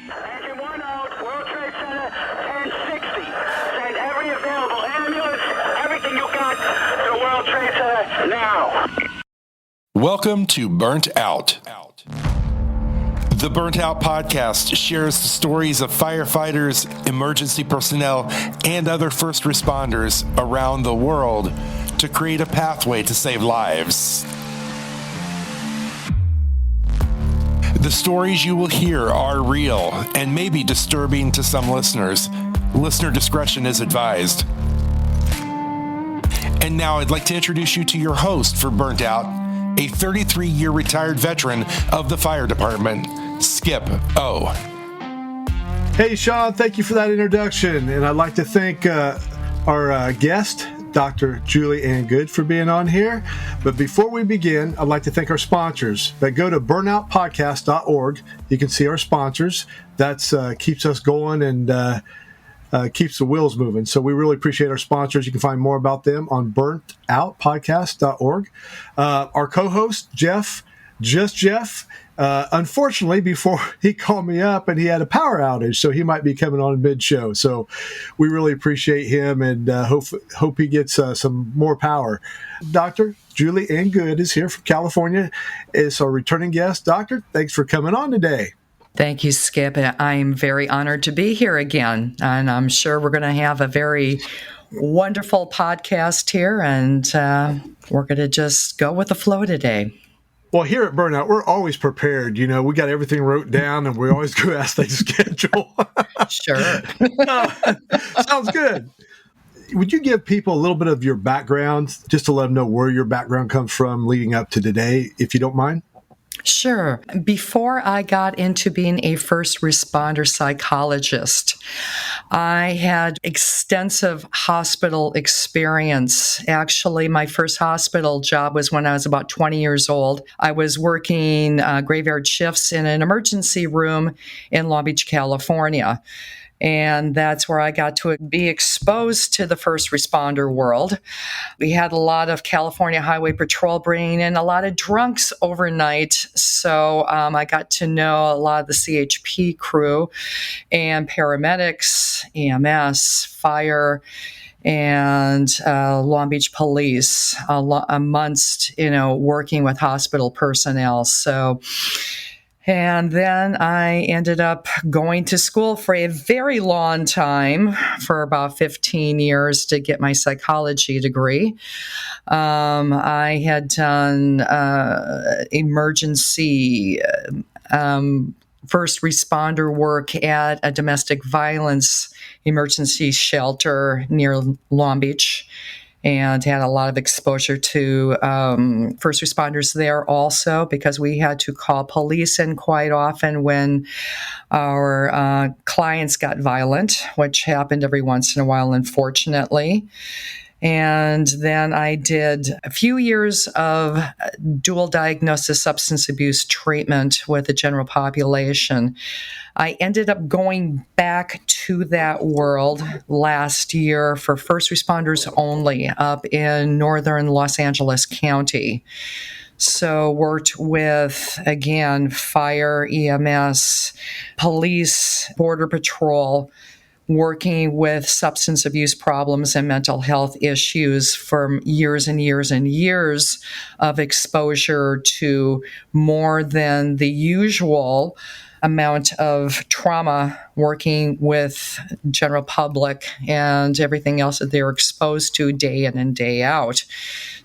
Engine 1 out, World Trade Center, 1060. Send every available ambulance, everything you got to World Trade Center now. Welcome to Burnt Out. The Burnt Out podcast shares the stories of firefighters, emergency personnel, and other first responders around the world to create a pathway to save lives. The stories you will hear are real and may be disturbing to some listeners. Listener discretion is advised. And now I'd like to introduce you to your host for Burnt Out, a 33-year retired veteran of the fire department, Skip O. Hey, Sean, thank you for that introduction. And I'd like to thank our guest, Dr. Julie Ann Goode, for being on here. But before we begin, I'd like to thank our sponsors. But go to burnoutpodcast.org. You can see our sponsors. That keeps us going and keeps the wheels moving. So we really appreciate our sponsors. You can find more about them on burnoutpodcast.org. Our co-host, Jeff, unfortunately, before he called me up and he had a power outage, so he might be coming on mid-show. So we really appreciate him and hope he gets some more power. Dr. Julie Ann Goode is here from California. Is our returning guest. Doctor, thanks for coming on today. Thank you, Skip. I'm very honored to be here again, and I'm sure we're going to have a very wonderful podcast here, and we're going to just go with the flow today. Well, here at Burnout, we're always prepared. You know, we got everything wrote down, and we always go as they schedule. Sure. Sounds good. Would you give people a little bit of your background, just to let them know where your background comes from leading up to today, if you don't mind? Sure. Before I got into being a first responder psychologist, I had extensive hospital experience. Actually, my first hospital job was when I was about 20 years old. I was working graveyard shifts in an emergency room in Long Beach, California. And that's where I got to be exposed to the first responder world. We had a lot of California Highway Patrol bringing in a lot of drunks overnight. So I got to know a lot of the CHP crew and paramedics, EMS, fire, and Long Beach police amongst, working with hospital personnel. And then I ended up going to school for a very long time, for about 15 years, to get my psychology degree. I had done emergency first responder work at a domestic violence emergency shelter near Long Beach, and had a lot of exposure to first responders there also, because we had to call police in quite often when our clients got violent, which happened every once in a while, unfortunately. And then I did a few years of dual diagnosis substance abuse treatment with the general population. I ended up going back to that world last year for first responders only up in northern Los Angeles County. So worked with, again, fire, EMS, police, border patrol, working with substance abuse problems and mental health issues for years and years and years of exposure to more than the usual amount of trauma, working with general public and everything else that they're exposed to day in and day out.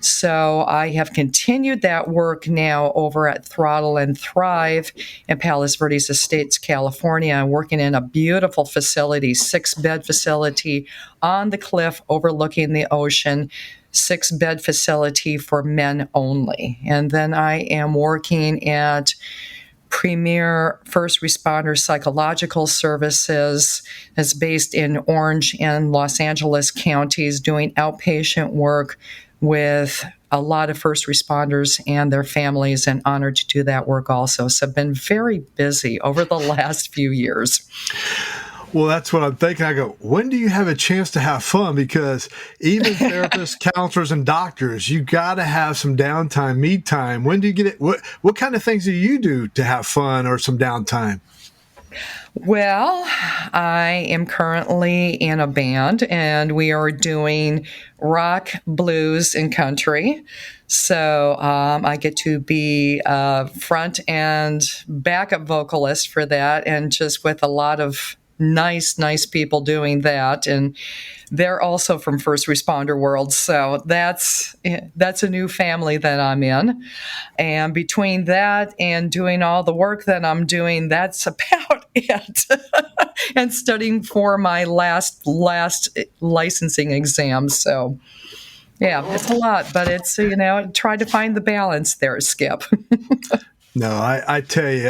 So I have continued that work now over at Throttle and Thrive in Palos Verdes Estates, California, working in a beautiful facility, 6-bed facility on the cliff overlooking the ocean, 6-bed facility for men only. And then I am working at Premier First Responder Psychological Services is based in Orange and Los Angeles counties, doing outpatient work with a lot of first responders and their families, and honored to do that work also. So I've been very busy over the last few years. Well, that's what I'm thinking. I go, when do you have a chance to have fun? Because even therapists, counselors, and doctors, you got to have some downtime, me time. When do you get it? What kind of things do you do to have fun or some downtime? Well, I am currently in a band and we are doing rock, blues, and country. So I get to be a front and backup vocalist for that, and just with a lot of nice people doing that. And they're also from first responder world. So that's a new family that I'm in. And between that and doing all the work that I'm doing, that's about it. And studying for my last licensing exam. So yeah, it's a lot, but it's, try to find the balance there, Skip. No, I tell you,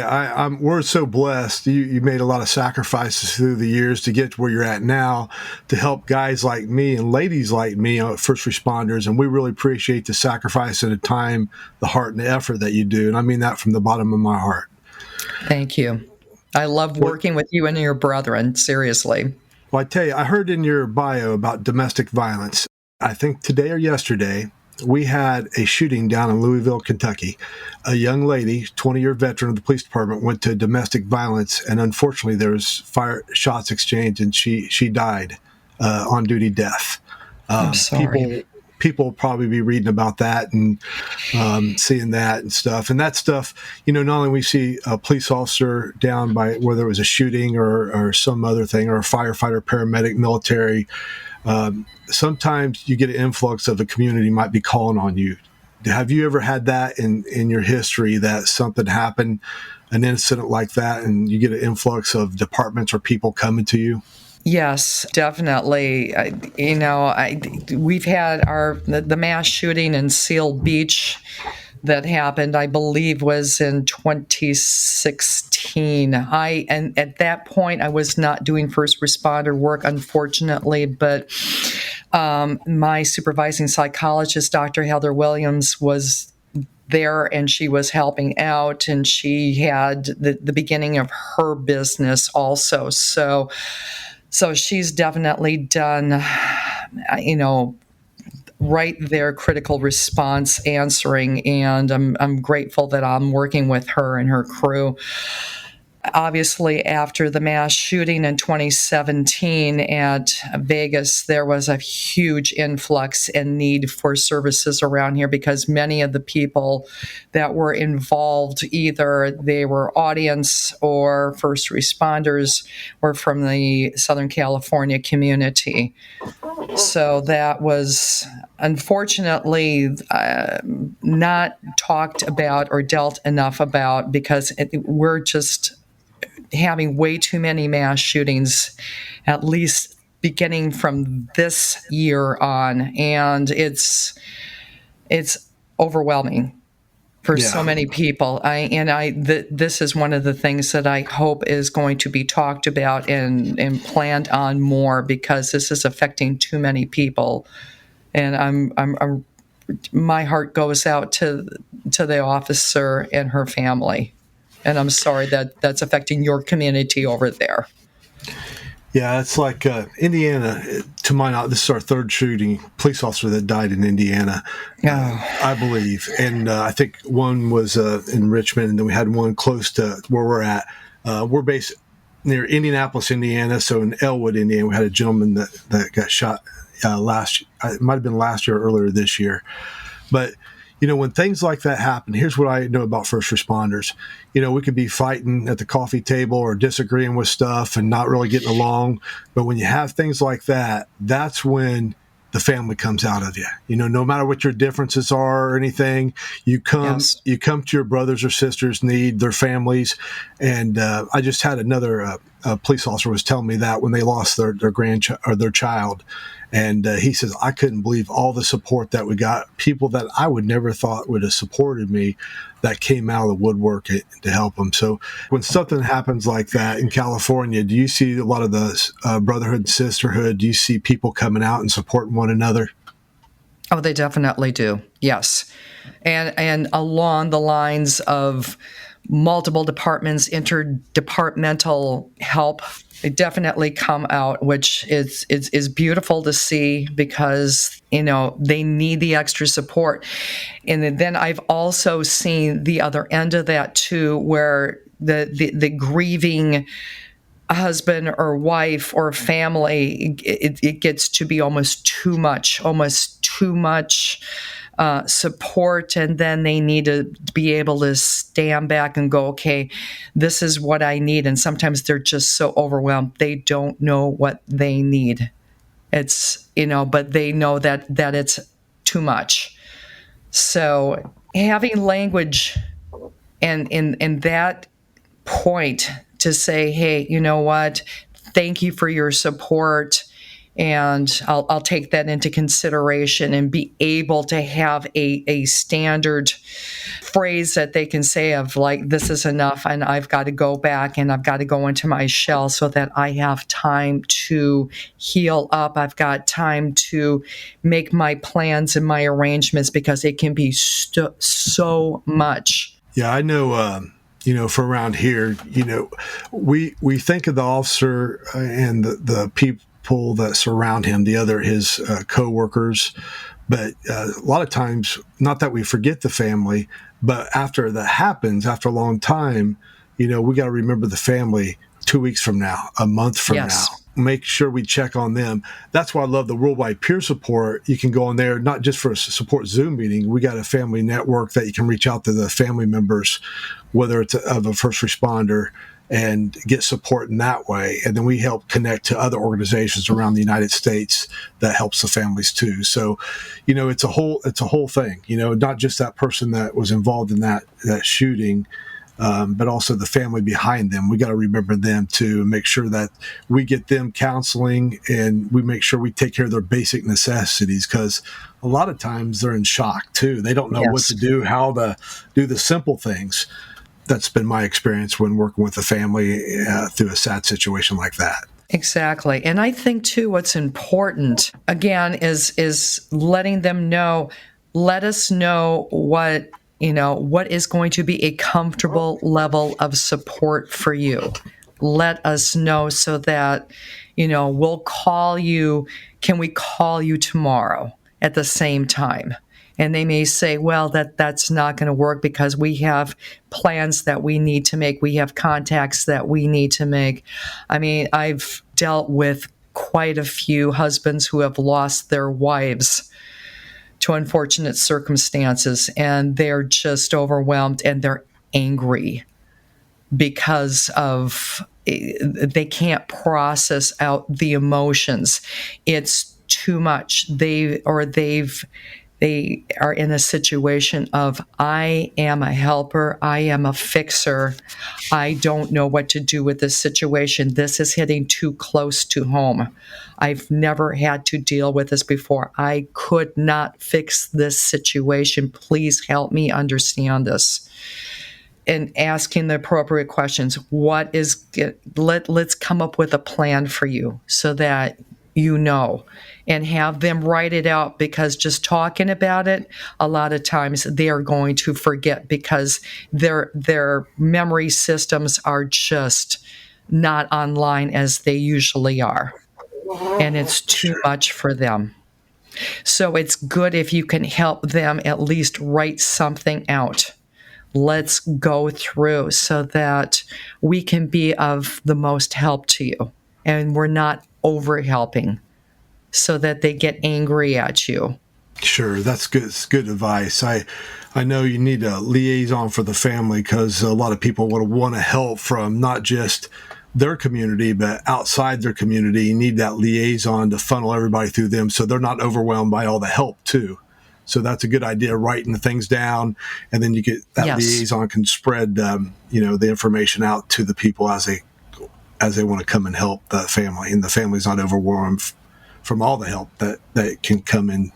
we're so blessed. You made a lot of sacrifices through the years to get to where you're at now, to help guys like me and ladies like me, first responders. And we really appreciate the sacrifice and the time, the heart, and the effort that you do. And I mean that from the bottom of my heart. Thank you. I love working with you and your brethren, seriously. Well, I tell you, I heard in your bio about domestic violence. I think today or yesterday, we had a shooting down in Louisville, Kentucky. A young lady, 20-year veteran of the police department, went to domestic violence, and unfortunately there was shots exchanged, and she died on duty death. I'm sorry. People will probably be reading about that and seeing that and stuff. And that stuff, not only we see a police officer down by whether it was a shooting or some other thing, or a firefighter, paramedic, military, sometimes you get an influx of the community might be calling on you. Have you ever had that in your history, that something happened, an incident like that, and you get an influx of departments or people coming to you? Yes, definitely. We've had the mass shooting in Seal Beach that happened, I believe, was in 2016. And at that point, I was not doing first responder work, unfortunately, but my supervising psychologist, Dr. Heather Williams, was there, and she was helping out, and she had the beginning of her business also. So she's definitely done, right there, critical response answering, and I'm grateful that I'm working with her and her crew. Obviously, after the mass shooting in 2017 at Vegas, there was a huge influx and need for services around here, because many of the people that were involved, either they were audience or first responders, were from the Southern California community. So that was unfortunately not talked about or dealt enough about, because we're just having way too many mass shootings, at least beginning from this year on, and it's overwhelming for so many people. This is one of the things that I hope is going to be talked about and planned on more, because this is affecting too many people, and I'm my heart goes out to the officer and her family. And I'm sorry that that's affecting your community over there. Yeah, it's like Indiana, to my knowledge, this is our third shooting police officer that died in Indiana, I believe. And I think one was in Richmond, and then we had one close to where we're at. We're based near Indianapolis, Indiana. So in Elwood, Indiana, we had a gentleman that got shot it might have been last year or earlier this year. But when things like that happen, here's what I know about first responders. We could be fighting at the coffee table or disagreeing with stuff and not really getting along. But when you have things like that, that's when the family comes out of you. No matter what your differences are or anything, you come to your brothers or sisters' need, their families. And I just had another police officer was telling me that when they lost their grandchild or their child. And he says, I couldn't believe all the support that we got, people that I would never thought would have supported me, that came out of the woodwork to help them. So when something happens like that in California, do you see a lot of the brotherhood and sisterhood? Do you see people coming out and supporting one another? Oh, they definitely do. Yes. And along the lines of multiple departments, interdepartmental help, they definitely come out, which is beautiful to see, because they need the extra support. And then I've also seen the other end of that too, where the grieving husband or wife or family, it gets to be almost too much support, and then they need to be able to stand back and go, okay, this is what I need. And sometimes they're just so overwhelmed, they don't know what they need. It's, but they know that it's too much. So having language and in that point to say, hey, you know what, thank you for your support, and I'll take that into consideration, and be able to have a standard phrase that they can say of like, this is enough, and I've got to go back and I've got to go into my shell so that I have time to heal up. I've got time to make my plans and my arrangements, because it can be so much. Yeah, I know. For around here, we think of the officer and the people that surround him, his co-workers, but a lot of times, not that we forget the family, but after that happens, after a long time, we got to remember the family 2 weeks from now, a month from now. Make sure we check on them. That's why I love the worldwide peer support. You can go on there, not just for a support Zoom meeting. We got a family network that you can reach out to the family members, whether it's of a first responder, and get support in that way. And then we help connect to other organizations around the United States that helps the families too. So, it's a whole thing, not just that person that was involved in that shooting, but also the family behind them. We got to remember them too, and make sure that we get them counseling, and we make sure we take care of their basic necessities, because a lot of times they're in shock too. They don't know what to do, how to do the simple things. That's been my experience when working with a family through a sad situation like that. Exactly. And I think too, what's important again is letting them know, let us know what is going to be a comfortable level of support for you. Let us know so that, we'll call you. Can we call you tomorrow at the same time? And they may say, well, that's not going to work because we have plans that we need to make. We have contacts that we need to make. I mean, I've dealt with quite a few husbands who have lost their wives to unfortunate circumstances, and they're just overwhelmed and they're angry because they can't process out the emotions. It's too much. They are in a situation of, I am a helper, I am a fixer, I don't know what to do with this situation. This is hitting too close to home. I've never had to deal with this before. I could not fix this situation. Please help me understand this. And asking the appropriate questions. Let's come up with a plan for you so that and have them write it out, because just talking about it, a lot of times they are going to forget because their memory systems are just not online as they usually are. And it's too much for them. So it's good if you can help them at least write something out. Let's go through so that we can be of the most help to you. And we're not over helping so that they get angry at you. Sure, that's good. It's good advice. I know you need a liaison for the family, because a lot of people would want to help from not just their community, but outside their community. You need that liaison to funnel everybody through them so they're not overwhelmed by all the help too. So that's a good idea, writing the things down, and then you get that liaison can spread the information out to the people as they want to come and help the family, and the family's not overwhelmed from all the help that can come in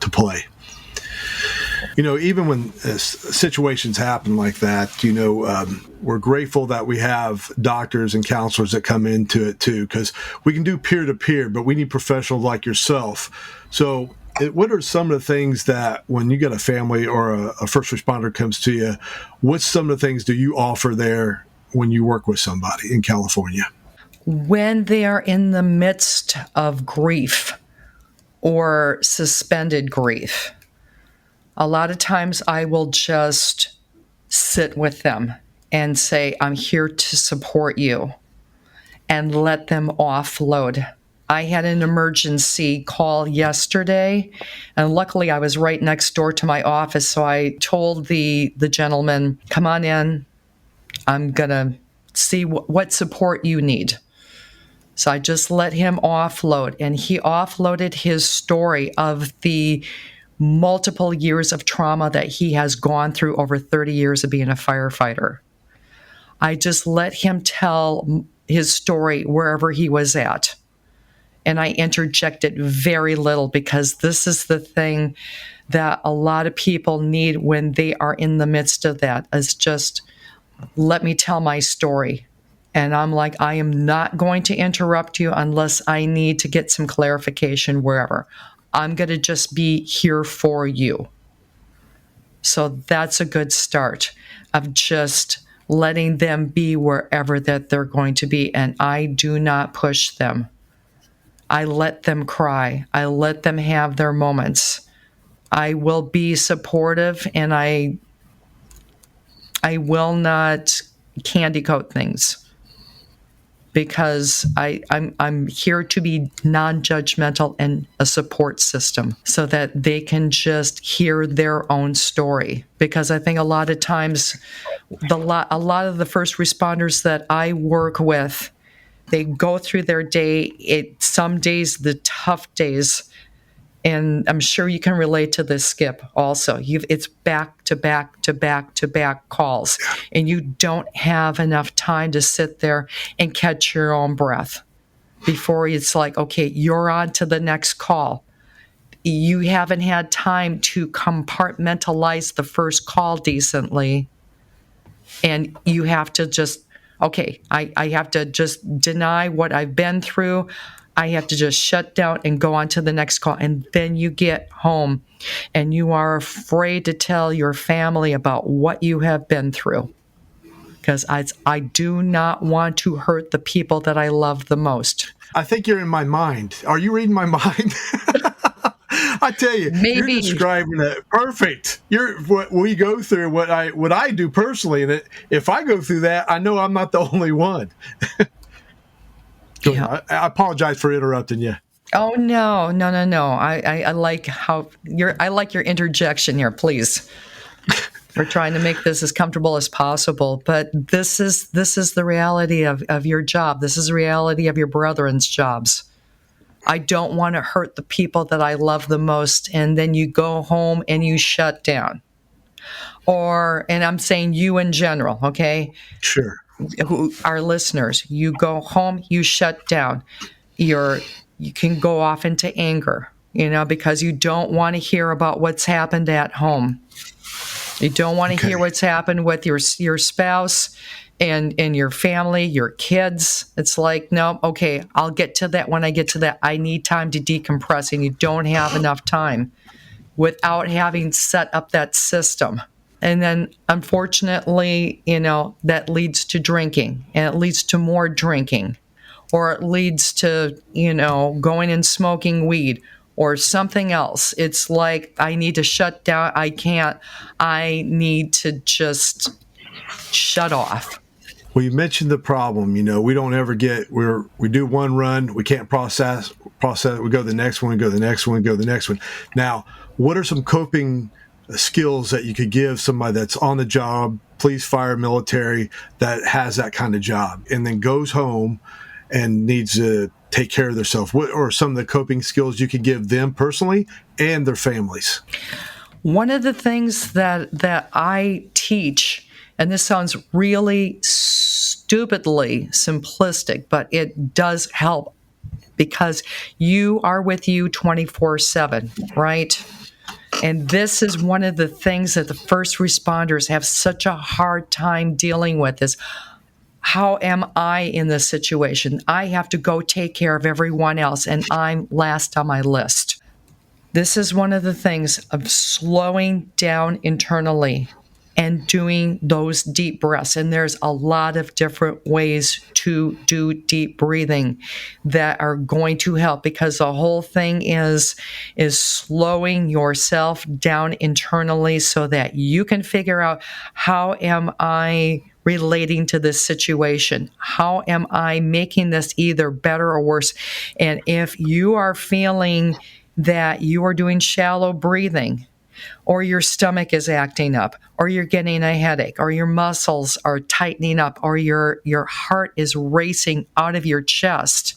to play. Even when situations happen like that, we're grateful that we have doctors and counselors that come into it too, because we can do peer-to-peer, but we need professionals like yourself. So what are some of the things that when you get a family or a first responder comes to you, what's some of the things do you offer there when you work with somebody in California? When they are in the midst of grief or suspended grief, a lot of times I will just sit with them and say, I'm here to support you, and let them offload. I had an emergency call yesterday, and luckily I was right next door to my office. So I told the gentleman, come on in. I'm going to see what support you need. So I just let him offload, and he offloaded his story of the multiple years of trauma that he has gone through over 30 years of being a firefighter. I just let him tell his story wherever he was at. And I interjected very little, because this is the thing that a lot of people need when they are in the midst of that, is just let me tell my story. And I'm like, I am not going to interrupt you unless I need to get some clarification wherever. I'm going to just be here for you. So that's a good start of just letting them be wherever that they're going to be. And I do not push them. I let them cry. I let them have their moments. I will be supportive, and I will not candy coat things, because I'm here to be non-judgmental and a support system so that they can just hear their own story. Because I think a lot of times, a lot of the first responders that I work with, they go through their day. Some days, the tough days, and I'm sure you can relate to this, Skip, also. It's back to back to back to back calls, and you don't have enough time to sit there and catch your own breath before it's like, okay, you're on to the next call. You haven't had time to compartmentalize the first call decently, and you have to just, okay, I have to just deny what I've been through. I have to just shut down and go on to the next call. And then you get home and you are afraid to tell your family about what you have been through. Because I do not want to hurt the people that I love the most. I think you're in my mind. Are you reading my mind? I tell you, Maybe. You're describing it perfect. What we go through, what I do personally, and if I go through that, I know I'm not the only one. Yeah. I apologize for interrupting you. Oh no. I like I like your interjection here, please. We're trying to make this as comfortable as possible, but this is the reality of your job. This is the reality of your brethren's jobs. I don't want to hurt the people that I love the most, and then you go home and you shut down. And I'm saying you in general, okay? Sure. Who are listeners, you go home, you shut down. You can go off into anger, because you don't want to hear about what's happened at home. You don't want to hear what's happened with your spouse and your family, your kids. It's like, no, okay, I'll get to that when I get to that. I need time to decompress, and you don't have enough time without having set up that system. And then, unfortunately, that leads to drinking, and it leads to more drinking, or it leads to, going and smoking weed or something else. It's like, I need to shut down. I need to just shut off. Well, you mentioned the problem. We don't ever we do one run, we can't process. We go to the next one, go to the next one, go to the next one. Now, what are some coping skills that you could give somebody that's on the job, police, fire, military, that has that kind of job and then goes home and needs to take care of themselves? What are some of the coping skills you could give them personally and their families? One of the things that I teach, and this sounds really stupidly simplistic, but it does help, because you are with you 24/7, right? And this is one of the things that the first responders have such a hard time dealing with, is how am I in this situation? I have to go take care of everyone else, and I'm last on my list. This is one of the things of slowing down internally and doing those deep breaths. And there's a lot of different ways to do deep breathing that are going to help, because the whole thing is slowing yourself down internally so that you can figure out, how am I relating to this situation? How am I making this either better or worse? And if you are feeling that you are doing shallow breathing, or your stomach is acting up, or you're getting a headache, or your muscles are tightening up, or your heart is racing out of your chest,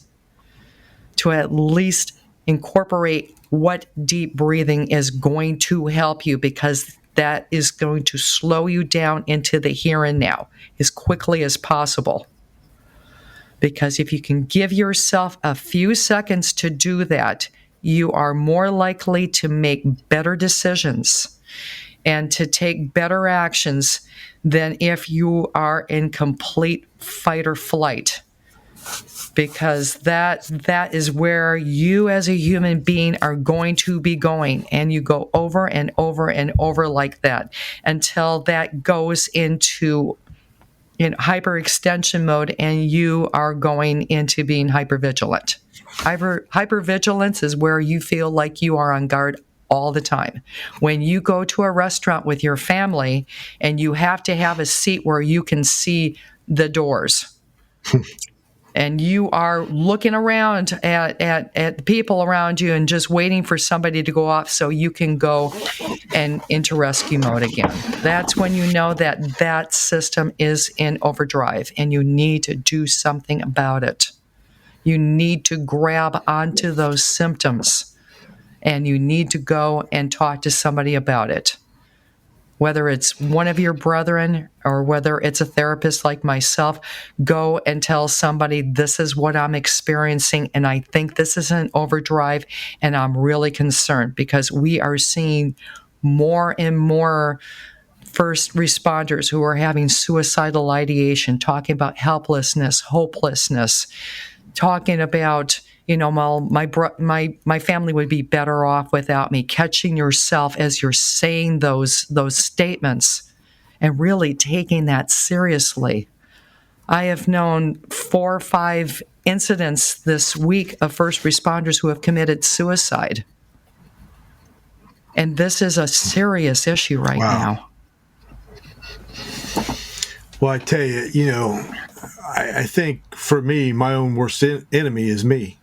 to at least incorporate what deep breathing is going to help you, because that is going to slow you down into the here and now as quickly as possible. Because if you can give yourself a few seconds to do that, you are more likely to make better decisions and to take better actions than if you are in complete fight or flight. Because that is where you as a human being are going to be going. And you go over and over and over like that until that goes into hyperextension mode and you are going into being hypervigilant. Hypervigilance is where you feel like you are on guard all the time. When you go to a restaurant with your family and you have to have a seat where you can see the doors, and you are looking around at the people around you and just waiting for somebody to go off so you can go and into rescue mode again. That's when you know that that system is in overdrive and you need to do something about it. You need to grab onto those symptoms and you need to go and talk to somebody about it. Whether it's one of your brethren or whether it's a therapist like myself, go and tell somebody, this is what I'm experiencing and I think this is an overdrive and I'm really concerned, because we are seeing more and more first responders who are having suicidal ideation, talking about helplessness, hopelessness, talking about, my family would be better off without me. Catching yourself as you're saying those statements and really taking that seriously. I have known 4 or 5 incidents this week of first responders who have committed suicide. And this is a serious issue right now. Well, I tell you, I think for me, my own worst enemy is me.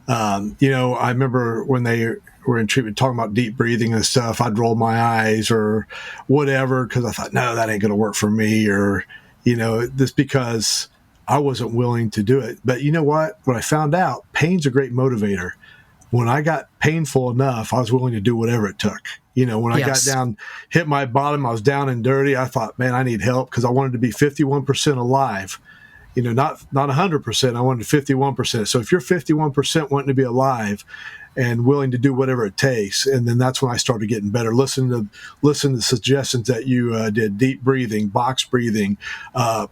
I remember when they were in treatment talking about deep breathing and stuff, I'd roll my eyes or whatever because I thought, no, that ain't going to work for me, or, this because I wasn't willing to do it. But you know what? When I found out, pain's a great motivator. When I got painful enough, I was willing to do whatever it took. When I got down, hit my bottom, I was down and dirty. I thought, man, I need help because I wanted to be 51% alive. Not 100%. I wanted 51%. So if you're 51% wanting to be alive and willing to do whatever it takes, and then that's when I started getting better. Listen to the suggestions that you did: deep breathing, box breathing,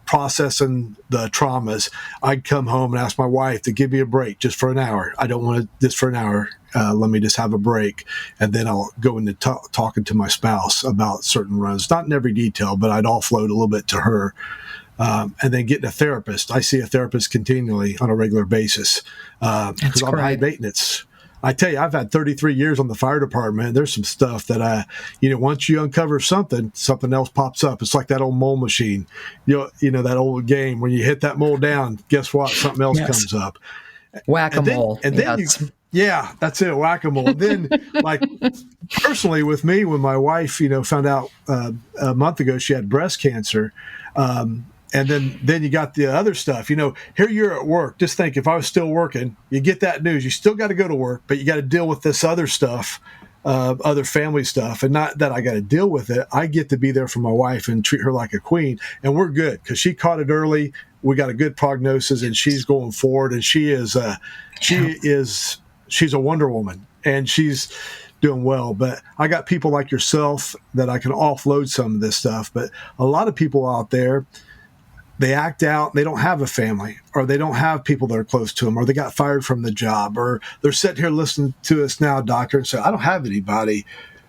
processing the traumas. I'd come home and ask my wife to give me a break just for an hour. I don't want this for an hour. Let me just have a break, and then I'll go into talking to my spouse about certain runs. Not in every detail, but I'd offload a little bit to her. And then getting a therapist. I see a therapist continually on a regular basis because I'm high maintenance. I tell you, I've had 33 years on the fire department. There's some stuff that once you uncover something else pops up. It's like that old mole machine. That old game when you hit that mole down, guess what? Something else comes up. Whack-a-mole. And then that's it, whack-a-mole. And then, like, personally with me, when my wife, found out a month ago she had breast cancer, and then you got the other stuff. Here you're at work. Just think, if I was still working, you get that news. You still got to go to work, but you got to deal with this other stuff, other family stuff. And not that I got to deal with it. I get to be there for my wife and treat her like a queen. And we're good because she caught it early. We got a good prognosis, and she's going forward. And she's a Wonder Woman, and she's doing well. But I got people like yourself that I can offload some of this stuff. But a lot of people out there, they act out, they don't have a family, or they don't have people that are close to them, or they got fired from the job, or they're sitting here listening to us now, doctor, and say, I don't have anybody.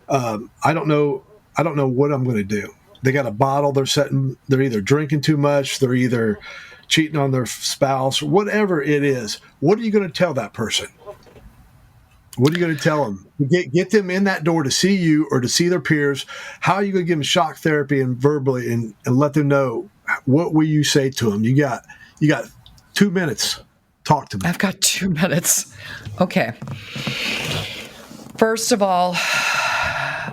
I don't know what I'm going to do. They got a bottle, they're either drinking too much, they're either cheating on their spouse, whatever it is. What are you going to tell that person? What are you going to tell them? Get them in that door to see you or to see their peers. How are you going to give them shock therapy and verbally and let them know what will you say to them? You got 2 minutes. Talk to me. I've got 2 minutes. Okay. First of all,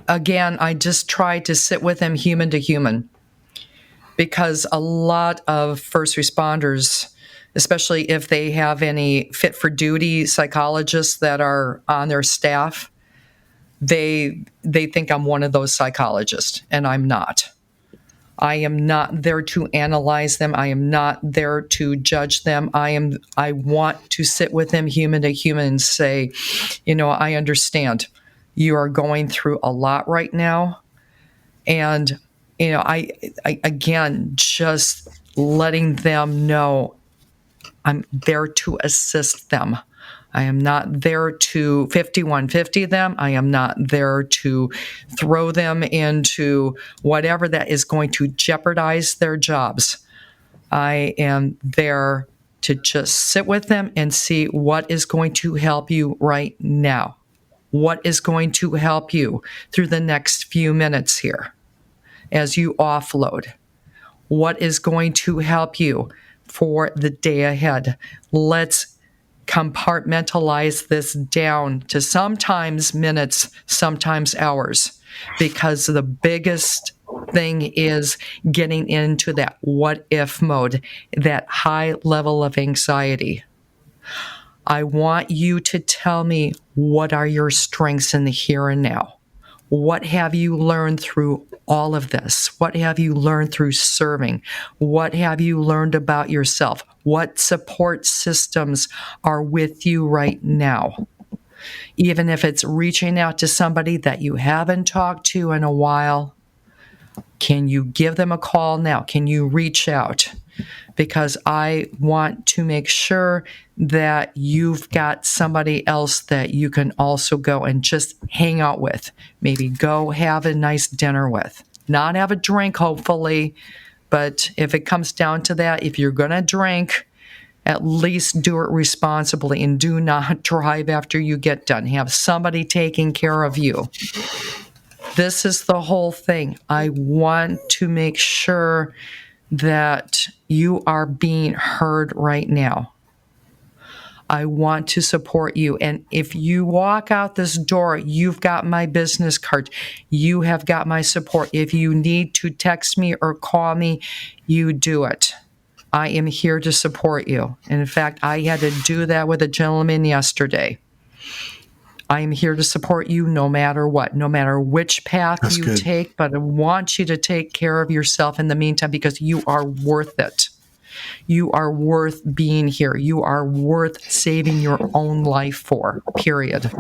again, I just try to sit with them human to human, because a lot of first responders, especially if they have any fit for duty psychologists that are on their staff, they think I'm one of those psychologists, and I'm not. I am not there to analyze them. I am not there to judge them. I want to sit with them human to human and say, I understand you are going through a lot right now. And, I again, just letting them know I'm there to assist them. I am not there to 5150 them. I am not there to throw them into whatever that is going to jeopardize their jobs. I am there to just sit with them and see what is going to help you right now. What is going to help you through the next few minutes here as you offload? What is going to help you for the day ahead? Let's compartmentalize this down to sometimes minutes, sometimes hours, because the biggest thing is getting into that what if mode, that high level of anxiety. I want you to tell me, what are your strengths in the here and now? What have you learned through all of this? What have you learned through serving? What have you learned about yourself? What support systems are with you right now? Even if it's reaching out to somebody that you haven't talked to in a while, can you give them a call now? Can you reach out? Because I want to make sure that you've got somebody else that you can also go and just hang out with. Maybe go have a nice dinner with. Not have a drink, hopefully, but if it comes down to that, if you're going to drink, at least do it responsibly and do not drive after you get done. Have somebody taking care of you. This is the whole thing. I want to make sure that you are being heard right now. I want to support you. And if you walk out this door, you've got my business card. You have got my support. If you need to text me or call me, you do it. I am here to support you. And in fact, I had to do that with a gentleman yesterday. I am here to support you no matter what, no matter which path That's you good. take, but I want you to take care of yourself in the meantime, because you are worth it. You are worth being here. You are worth saving your own life for, period.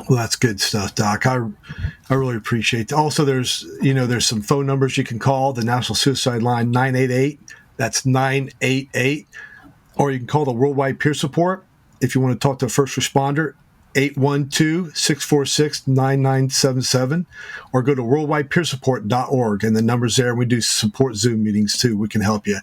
Well, that's good stuff, Doc. I really appreciate it. Also, there's some phone numbers you can call. The National Suicide Line, 988. That's 988. Or you can call the Worldwide Peer Support if you want to talk to a first responder, 812-646-9977, or go to worldwidepeersupport.org, and the number's there. We do support Zoom meetings too. We can help you.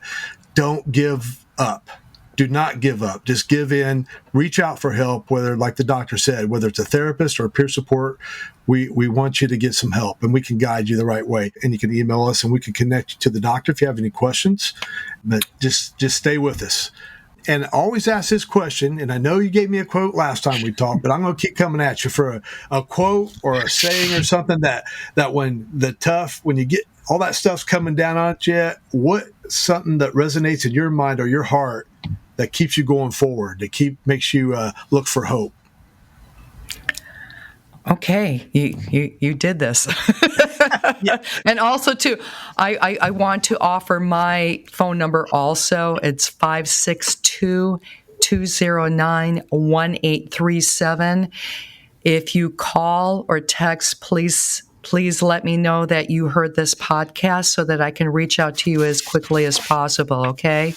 Don't give up. Do not give up. Just give in. Reach out for help, whether, like the doctor said, whether it's a therapist or a peer support, we want you to get some help, and we can guide you the right way. And you can email us, and we can connect you to the doctor if you have any questions. But just stay with us. And always ask this question, and I know you gave me a quote last time we talked, but I'm going to keep coming at you for a quote or a saying or something that when you get all that stuff's coming down on you, what something that resonates in your mind or your heart that keeps you going forward, makes you look for hope. Okay, you did this. Yeah. And also, too, I want to offer my phone number also. It's 562-209-1837. If you call or text, please let me know that you heard this podcast so that I can reach out to you as quickly as possible, okay?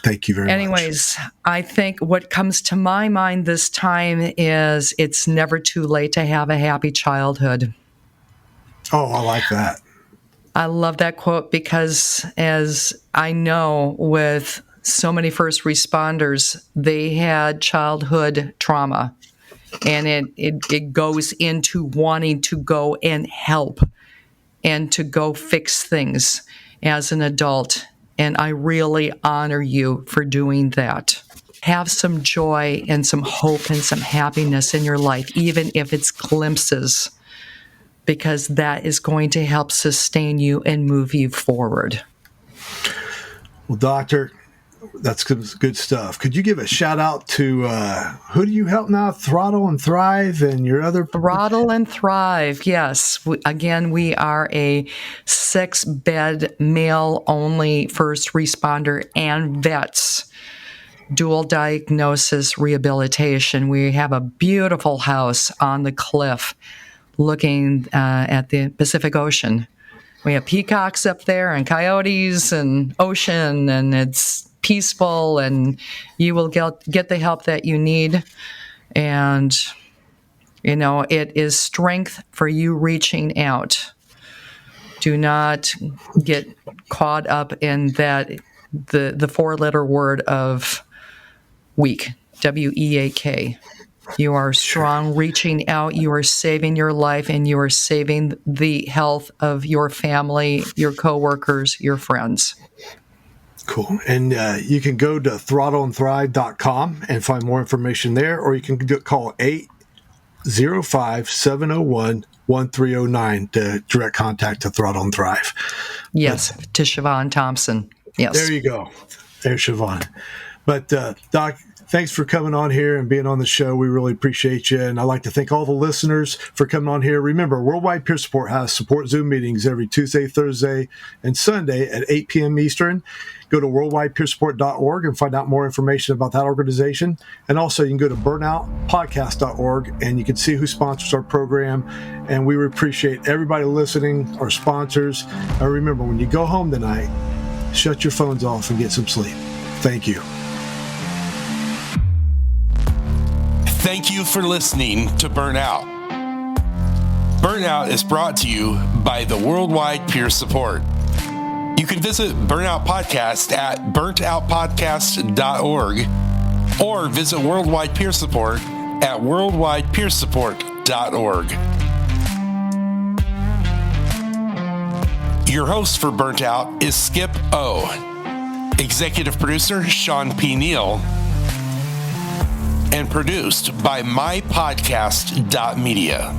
Thank you very much. Anyways, I think what comes to my mind this time is it's never too late to have a happy childhood. Oh, I like that. I love that quote because, as I know, with so many first responders, they had childhood trauma, and it goes into wanting to go and help and to go fix things. as an adult, and I really honor you for doing that. Have some joy and some hope and some happiness in your life, even if it's glimpses, because that is going to help sustain you and move you forward. Well, Doctor, that's good stuff. Could you give a shout out to who do you help now? Throttle and Thrive and your other... Throttle and Thrive, yes. We are a 6-bed, male-only first responder and vets dual diagnosis rehabilitation. We have a beautiful house on the cliff looking at the Pacific Ocean. We have peacocks up there and coyotes and ocean, and it's peaceful, and you will get the help that you need. And, it is strength for you reaching out. Do not get caught up in that, the 4-letter word of weak, W-E-A-K. You are strong, reaching out, you are saving your life, and you are saving the health of your family, your coworkers, your friends. Cool. And you can go to throttleandthrive.com and find more information there, or you can call 805-701-1309 to direct contact to Throttle and Thrive. Yes, to Siobhan Thompson. Yes. There you go. There's Siobhan. But Doc, thanks for coming on here and being on the show. We really appreciate you. And I'd like to thank all the listeners for coming on here. Remember, Worldwide Peer Support has support Zoom meetings every Tuesday, Thursday, and Sunday at 8 p.m. Eastern. Go to worldwidepeersupport.org and find out more information about that organization. And also, you can go to burnoutpodcast.org and you can see who sponsors our program. And we appreciate everybody listening, our sponsors. And remember, when you go home tonight, shut your phones off and get some sleep. Thank you. Thank you for listening to Burnout. Burnout is brought to you by the Worldwide Peer Support. You can visit Burnout Podcast at burntoutpodcast.org or visit Worldwide Peer Support at worldwidepeersupport.org. Your host for Burnt Out is Skip O. Executive producer Sean P. Neal. And produced by mypodcast.media.